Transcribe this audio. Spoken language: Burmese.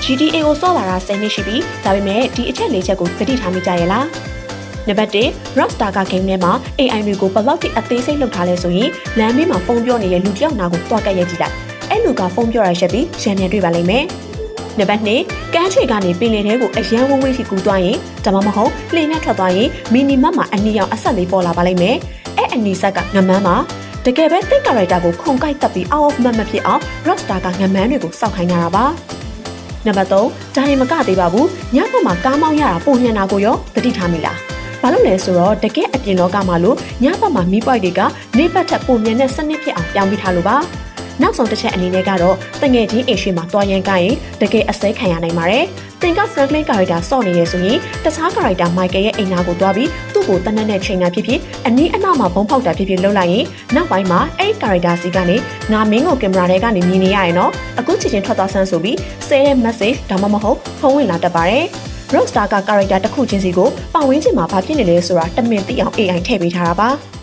GTA ကိုစောလာတာ10နှစ်ရှိပြီဒါပေမဲ့ဒီအချက်၄ချက်ကိုသတိထားမိကြရဲ့လားနံပါတ်1 Rockstar က game ထဲမှာ AI တွေကိုဘယ်လောက်ထိအသေးစိတ်လုပ်ထားလဲဆိုရင်လမ်းဘေးမှာဖုန်းပြောနေတဲ့လူတစ်ယောက်နာကိုတွားကပ်ရိုက်ကြည့်လိုက်အဲ့လူကဖုန်းပြောရချက်ပြီးရန်နေတွေ့ပါလိမ့်မယ်နံပါတ်2ကမ်းခြေကနေပင်လယ်ထဲကိုအရန်ဝဝေးထိကူးသွားရင်ဒါမှမဟုတ်လှေနဲ့ထွက်သွားရင်မီနီမတ်မှာအနီရောင်အဆက်လေးပေါ်လာပါလိမ့်မယ်အဲ့အနီဆက်ကငမန်းမှာတကယ်ပဲတိတ်ကာရိုက်တာကိုခုန်ကိုက်တက်ပြီး out of map မဖြစ်အောင် Rockstar ကငမန်းတွေကိုစောက်ခိုင်းတာပါနံပါတ်3ဒါရင်မကသေးပါဘူးညဘက်မှာကားမောင်းရတာပုံညံတာကိုရောသတိထားမိလားဘာလို့လဲဆိုတော့တကယ်အပြင်လောကမှာလို့ညဘက်မှာမီးပွိုက်တွေကနေပတ်ထက်ပုံမြန်တဲ့စနစ်ဖြစ်အောင်ပြောင်းပေးထားလို့ပါနောက်ဆုံးတစ်ချက်အနေနဲ့ကတော့တငယ်ချင်းအိမ်ရှိမှာတွားရန်ကိုင်းတကယ်အစဲခံရနိုင်ပါတယ်တင်က Franklin character စော့နေရဆိုရင်တခြား character Michael ရဲ့အိမ်နာကိုတွားပြီးသူ့ကိုတနက်နဲ့ချိန်တာဖြစ်ဖြစ်အနီးအနောက်မှာဘုံဖောက်တာဖြစ်ဖြစ်လုပ်လိုက်ရင်နောက်ပိုင်းမှာအဲ့ character စီကနေငါမင်းကိုကင်မရာထဲကနေမြင်နေရရင်တော့အခုချက်ချင်းထွက်သွားဆန်းဆိုပြီးဆဲတဲ့ message ဒါမှမဟုတ်ဖုန်းဝင်လာတတ်ပါတယ် Rockstar က character တစ်ခုချင်းစီကိုပတ်ဝန်းကျင်မှာဘာဖြစ်နေလဲဆိုတာတမင်သိအောင် AI ထည့်ပေးထားတာပါ